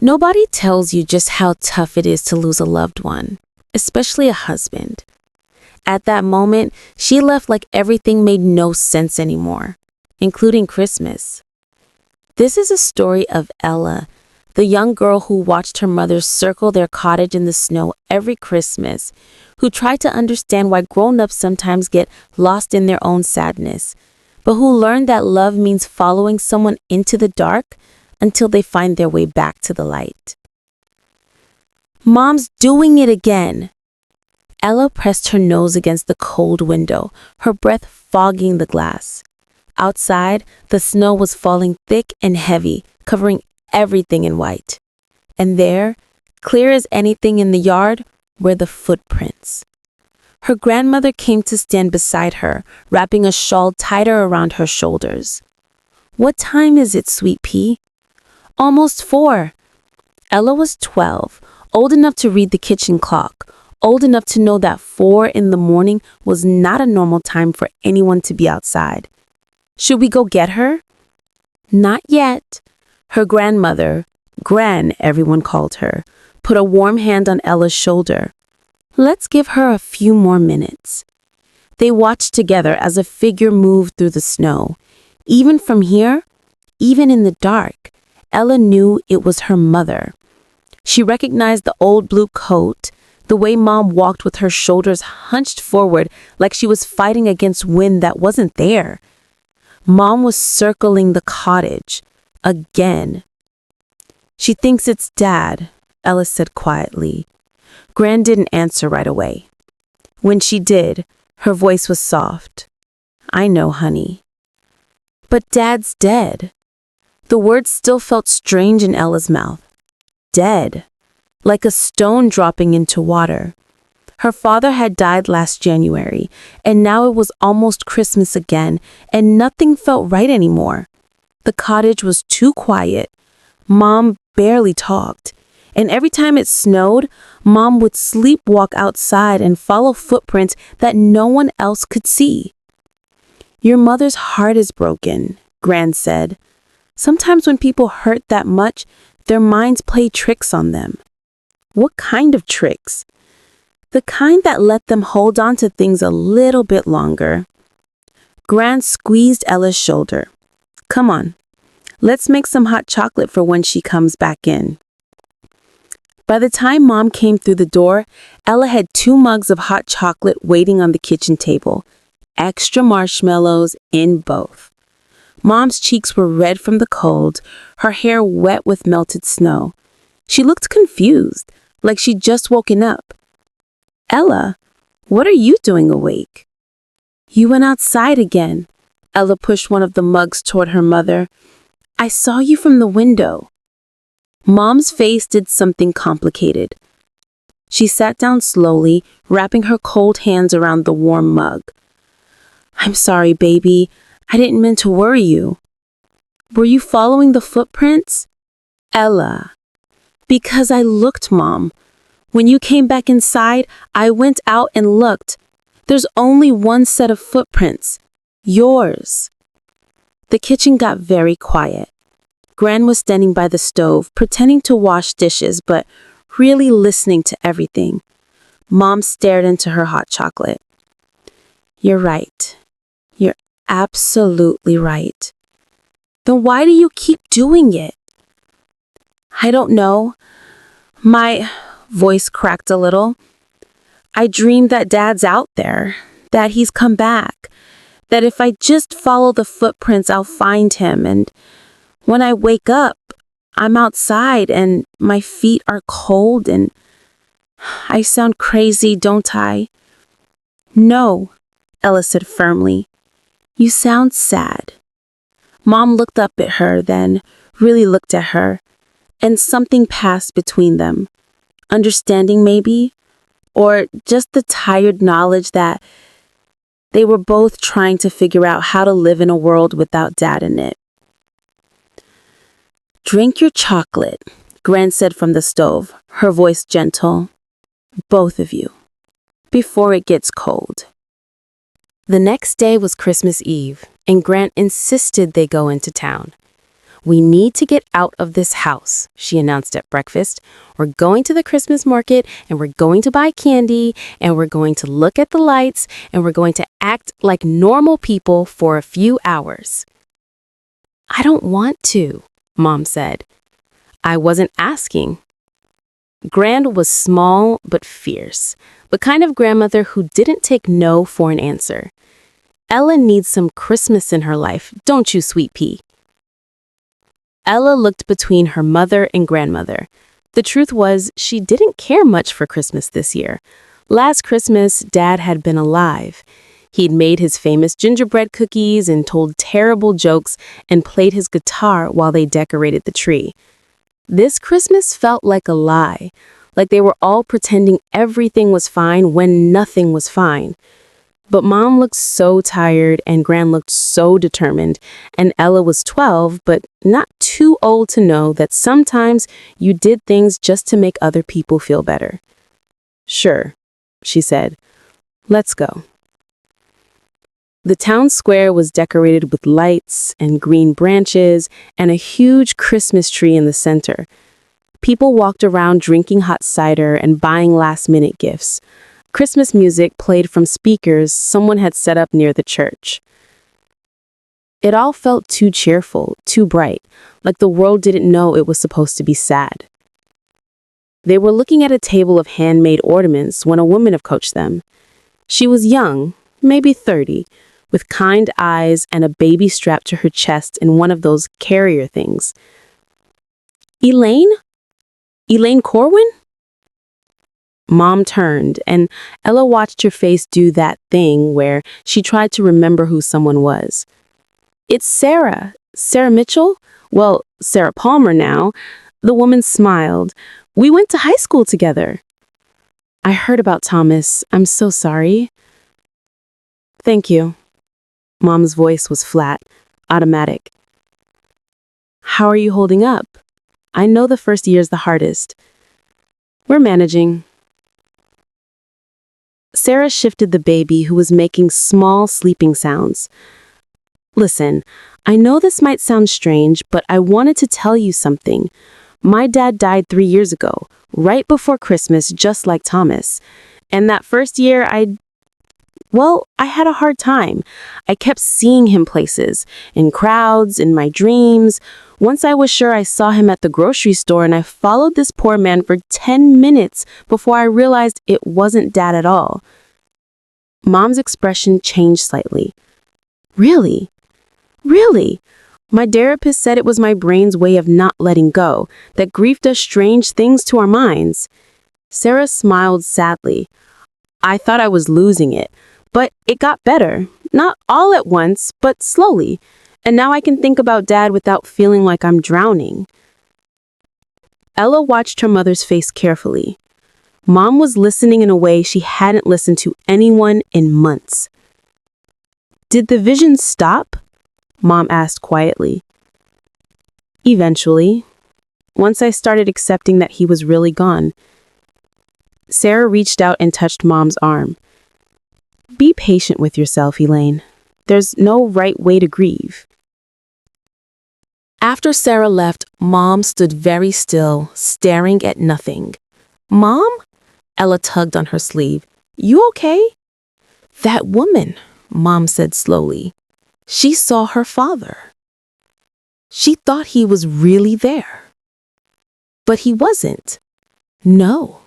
Nobody tells you just how tough it is to lose a loved one, especially a husband. At that moment, she left like everything made no sense anymore, including Christmas. This is a story of Ella, the young girl who watched her mother circle their cottage in the snow every Christmas, who tried to understand why grown-ups sometimes get lost in their own sadness, but who learned that love means following someone into the dark until they find their way back to the light. Mom's doing it again. Ella pressed her nose against the cold window, her breath fogging the glass. Outside, the snow was falling thick and heavy, covering everything in white. And there, clear as anything in the yard, were the footprints. Her grandmother came to stand beside her, wrapping a shawl tighter around her shoulders. "What time is it, Sweet Pea?" "Almost 4. Ella was 12, old enough to read the kitchen clock, old enough to know that 4 in the morning was not a normal time for anyone to be outside. "Should we go get her?" "Not yet." Her grandmother, Gran everyone called her, put a warm hand on Ella's shoulder. "Let's give her a few more minutes." They watched together as a figure moved through the snow. Even from here, even in the dark, Ella knew it was her mother. She recognized the old blue coat, the way Mom walked with her shoulders hunched forward like she was fighting against wind that wasn't there. Mom was circling the cottage, again. "She thinks it's Dad," Ella said quietly. Gran didn't answer right away. When she did, her voice was soft. "I know, honey." "But Dad's dead." The words still felt strange in Ella's mouth. Dead, like a stone dropping into water. Her father had died last January, and now it was almost Christmas again, and nothing felt right anymore. The cottage was too quiet. Mom barely talked. And every time it snowed, Mom would sleepwalk outside and follow footprints that no one else could see. "Your mother's heart is broken," Gran said. "Sometimes when people hurt that much, their minds play tricks on them." "What kind of tricks?" "The kind that let them hold on to things a little bit longer." Gran squeezed Ella's shoulder. "Come on, let's make some hot chocolate for when she comes back in." By the time Mom came through the door, Ella had 2 mugs of hot chocolate waiting on the kitchen table, extra marshmallows in both. Mom's cheeks were red from the cold, her hair wet with melted snow. She looked confused, like she'd just woken up. "Ella, what are you doing awake?" "You went outside again." Ella pushed one of the mugs toward her mother. "I saw you from the window." Mom's face did something complicated. She sat down slowly, wrapping her cold hands around the warm mug. "I'm sorry, baby. I didn't mean to worry you." "Were you following the footprints?" "Ella." "Because I looked, Mom. When you came back inside, I went out and looked. There's only one set of footprints. Yours." The kitchen got very quiet. Gran was standing by the stove, pretending to wash dishes, but really listening to everything. Mom stared into her hot chocolate. "You're right. You're absolutely right." "Then why do you keep doing it?" "I don't know." My voice cracked a little. "I dreamed that Dad's out there, that he's come back, that if I just follow the footprints, I'll find him, and when I wake up, I'm outside and my feet are cold and I sound crazy, don't I?" "No," Ella said firmly. "You sound sad." Mom looked up at her, then really looked at her, and something passed between them. Understanding maybe, or just the tired knowledge that they were both trying to figure out how to live in a world without Dad in it. "Drink your chocolate," Gran said from the stove, her voice gentle. "Both of you, before it gets cold." The next day was Christmas Eve, and Grant insisted they go into town. "We need to get out of this house," she announced at breakfast. "We're going to the Christmas market, and we're going to buy candy, and we're going to look at the lights, and we're going to act like normal people for a few hours." "I don't want to," Mom said. "I wasn't asking." Gran was small but fierce, the kind of grandmother who didn't take no for an answer. "Ella needs some Christmas in her life, don't you, sweet pea?" Ella looked between her mother and grandmother. The truth was, she didn't care much for Christmas this year. Last Christmas, Dad had been alive. He'd made his famous gingerbread cookies and told terrible jokes and played his guitar while they decorated the tree. This Christmas felt like a lie, like they were all pretending everything was fine when nothing was fine. But Mom looked so tired and Gran looked so determined, and Ella was 12, but not too old to know that sometimes you did things just to make other people feel better. "Sure," she said. "Let's go." The town square was decorated with lights and green branches and a huge Christmas tree in the center. People walked around drinking hot cider and buying last-minute gifts. Christmas music played from speakers someone had set up near the church. It all felt too cheerful, too bright, like the world didn't know it was supposed to be sad. They were looking at a table of handmade ornaments when a woman approached them. She was young, maybe 30, with kind eyes and a baby strapped to her chest in one of those carrier things. "Elaine? Elaine Corwin?" Mom turned, and Ella watched her face do that thing where she tried to remember who someone was. "It's Sarah. Sarah Mitchell? Well, Sarah Palmer now." The woman smiled. "We went to high school together." "I heard about Thomas. I'm so sorry." "Thank you." Mom's voice was flat, automatic. "How are you holding up? I know the first year's the hardest." "We're managing." Sarah shifted the baby, who was making small sleeping sounds. "Listen, I know this might sound strange, but I wanted to tell you something. My dad died 3 years ago, right before Christmas, just like Thomas. And that first year, I had a hard time. I kept seeing him places, in crowds, in my dreams. Once I was sure I saw him at the grocery store, and I followed this poor man for 10 minutes before I realized it wasn't Dad at all." Mom's expression changed slightly. "Really? Really? My therapist said it was my brain's way of not letting go, that grief does strange things to our minds." Sarah smiled sadly. "I thought I was losing it. But it got better, not all at once, but slowly. And now I can think about Dad without feeling like I'm drowning." Ella watched her mother's face carefully. Mom was listening in a way she hadn't listened to anyone in months. "Did the vision stop?" Mom asked quietly. "Eventually. Once I started accepting that he was really gone." Sarah reached out and touched Mom's arm. "Be patient with yourself, Elaine. There's no right way to grieve." After Sarah left, Mom stood very still, staring at nothing. "Mom?" Ella tugged on her sleeve. "You okay?" "That woman," Mom said slowly. "She saw her father. She thought he was really there. But he wasn't." "No."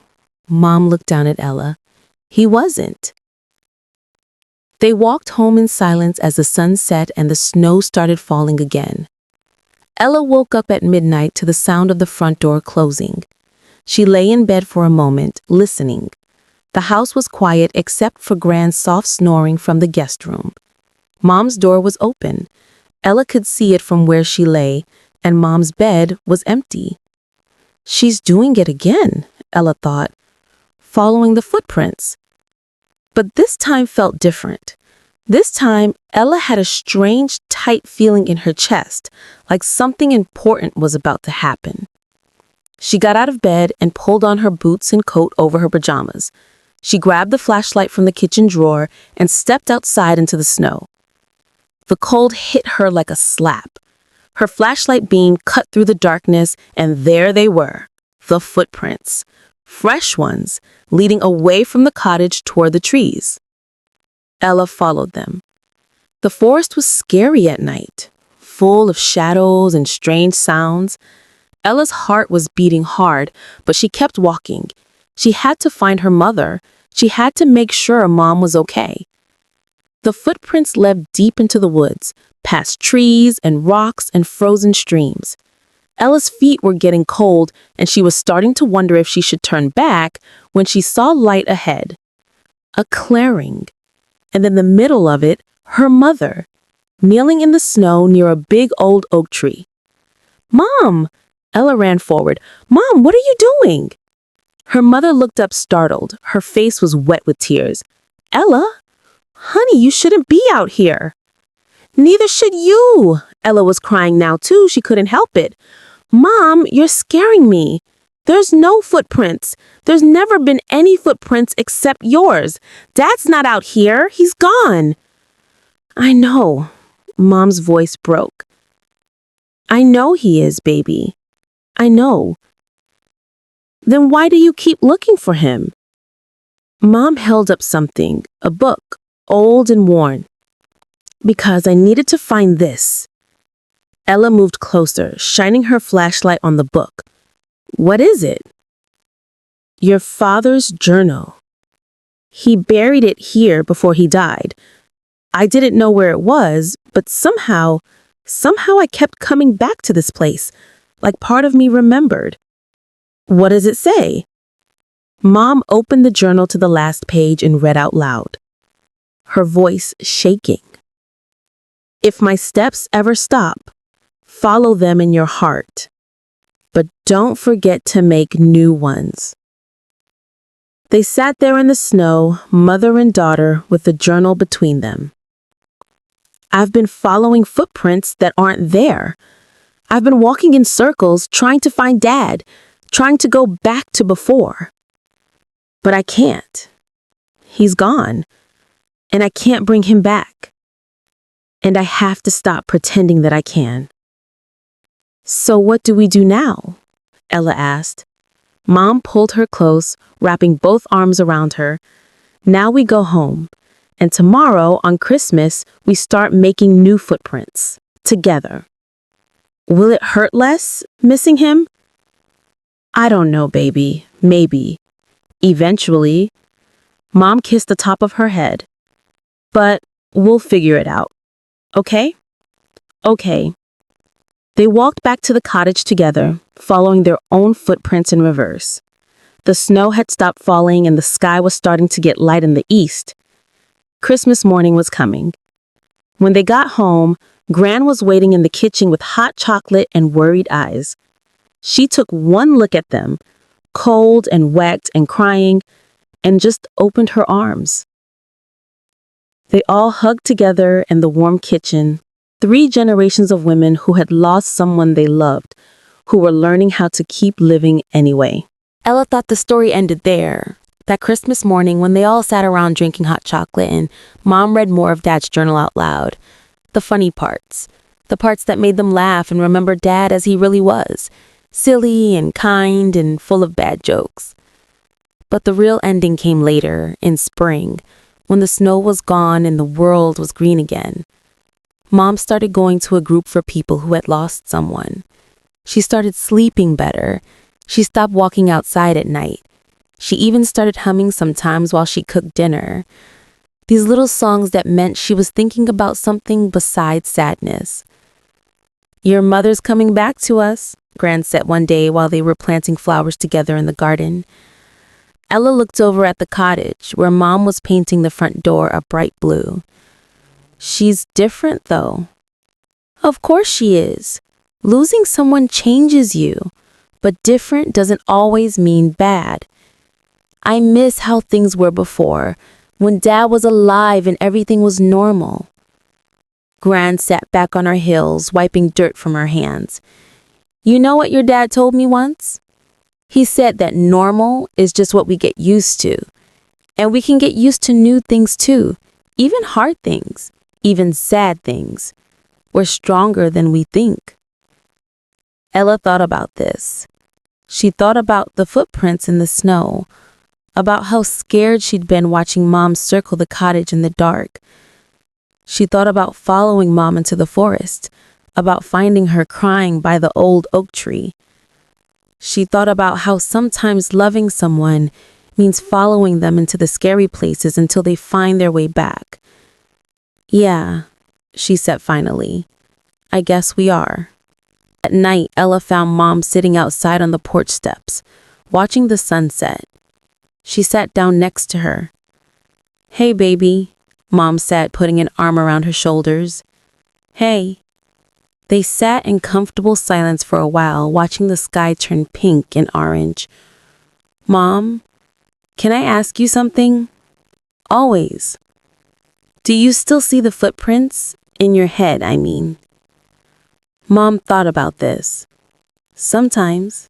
Mom looked down at Ella. "He wasn't." They walked home in silence as the sun set and the snow started falling again. Ella woke up at midnight to the sound of the front door closing. She lay in bed for a moment, listening. The house was quiet except for Gran's soft snoring from the guest room. Mom's door was open. Ella could see it from where she lay, and Mom's bed was empty. "She's doing it again," Ella thought, "following the footprints." But this time felt different. This time, Ella had a strange, tight feeling in her chest, like something important was about to happen. She got out of bed and pulled on her boots and coat over her pajamas. She grabbed the flashlight from the kitchen drawer and stepped outside into the snow. The cold hit her like a slap. Her flashlight beam cut through the darkness, and there they were, the footprints, fresh ones, leading away from the cottage toward the trees. Ella followed them. The forest was scary at night, full of shadows and strange sounds. Ella's heart was beating hard, but she kept walking. She had to find her mother. She had to make sure Mom was okay. The footprints led deep into the woods, past trees and rocks and frozen streams. Ella's feet were getting cold, and she was starting to wonder if she should turn back when she saw light ahead. A clearing. And in the middle of it, her mother, kneeling in the snow near a big old oak tree. "Mom!" Ella ran forward. "Mom, what are you doing?" Her mother looked up startled. Her face was wet with tears. "Ella? Honey, you shouldn't be out here." "Neither should you." Ella was crying now too. She couldn't help it. "Mom, you're scaring me. There's no footprints. There's never been any footprints except yours. Dad's not out here. He's gone." "I know." Mom's voice broke. "I know he is, baby. I know." "Then why do you keep looking for him?" Mom held up something, a book, old and worn. "Because I needed to find this." Ella moved closer, shining her flashlight on the book. "What is it?" "Your father's journal. He buried it here before he died. I didn't know where it was, but somehow I kept coming back to this place, like part of me remembered." "What does it say?" Mom opened the journal to the last page and read out loud, her voice shaking. "If my steps ever stop, follow them in your heart, but don't forget to make new ones." They sat there in the snow, mother and daughter, with the journal between them. "I've been following footprints that aren't there. I've been walking in circles, trying to find Dad, trying to go back to before. But I can't. He's gone, and I can't bring him back. And I have to stop pretending that I can." "So what do we do now?" Ella asked. Mom pulled her close, wrapping both arms around her. "Now we go home, and tomorrow, on Christmas, we start making new footprints, together." "Will it hurt less, missing him?" "I don't know, baby. Maybe. Eventually." Mom kissed the top of her head. "But we'll figure it out. Okay?" "Okay." They walked back to the cottage together, following their own footprints in reverse. The snow had stopped falling and the sky was starting to get light in the east. Christmas morning was coming. When they got home, Gran was waiting in the kitchen with hot chocolate and worried eyes. She took one look at them, cold and wet and crying, and just opened her arms. They all hugged together in the warm kitchen, 3 generations of women who had lost someone they loved, who were learning how to keep living anyway. Ella thought the story ended there. That Christmas morning when they all sat around drinking hot chocolate and Mom read more of Dad's journal out loud. The funny parts. The parts that made them laugh and remember Dad as he really was. Silly and kind and full of bad jokes. But the real ending came later, in spring, when the snow was gone and the world was green again. Mom started going to a group for people who had lost someone. She started sleeping better. She stopped walking outside at night. She even started humming sometimes while she cooked dinner. These little songs that meant she was thinking about something besides sadness. "Your mother's coming back to us," Gran said one day while they were planting flowers together in the garden. Ella looked over at the cottage where Mom was painting the front door a bright blue. "She's different, though." "Of course she is. Losing someone changes you, but different doesn't always mean bad. I miss how things were before, when Dad was alive and everything was normal." Gran sat back on her heels, wiping dirt from her hands. "You know what your dad told me once? He said that normal is just what we get used to. And we can get used to new things too, even hard things, even sad things. We're stronger than we think." Ella thought about this. She thought about the footprints in the snow, about how scared she'd been watching Mom circle the cottage in the dark. She thought about following Mom into the forest, about finding her crying by the old oak tree. She thought about how sometimes loving someone means following them into the scary places until they find their way back. Yeah, she said finally. I guess we are. At night, Ella found Mom sitting outside on the porch steps, watching the sunset. She sat down next to her. Hey, baby, Mom said, putting an arm around her shoulders. Hey. They sat in comfortable silence for a while, watching the sky turn pink and orange. Mom, can I ask you something? Always. Do you still see the footprints? In your head, I mean. Mom thought about this. Sometimes.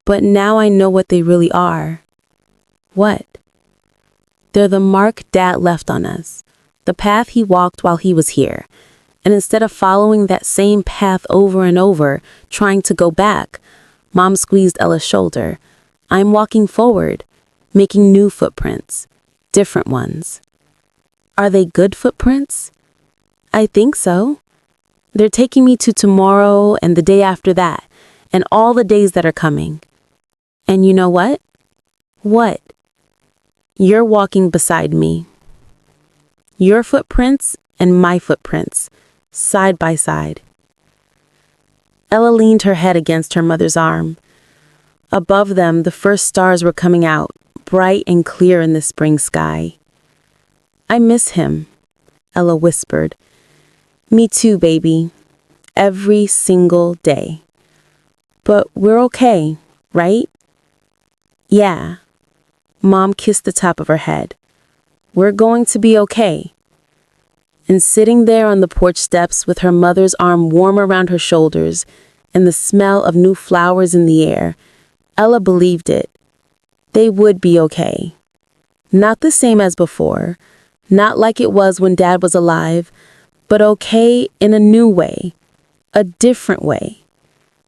But now I know what they really are. What? They're the mark Dad left on us, the path he walked while he was here. And instead of following that same path over and over, trying to go back, Mom squeezed Ella's shoulder. I'm walking forward, making new footprints, different ones. Are they good footprints? I think so. They're taking me to tomorrow and the day after that, and all the days that are coming. And you know what? What? You're walking beside me. Your footprints and my footprints, side by side. Ella leaned her head against her mother's arm. Above them, the first stars were coming out, bright and clear in the spring sky. I miss him, Ella whispered. Me too, baby. Every single day. But we're okay, right? Yeah. Mom kissed the top of her head. We're going to be okay. And sitting there on the porch steps with her mother's arm warm around her shoulders and the smell of new flowers in the air, Ella believed it. They would be okay. Not the same as before, not like it was when Dad was alive, but okay in a new way, a different way.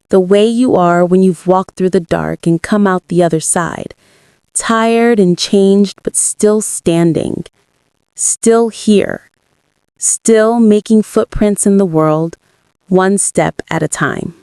The way you are when you've walked through the dark and come out the other side, tired and changed but still standing, still here. Still making footprints in the world, one step at a time.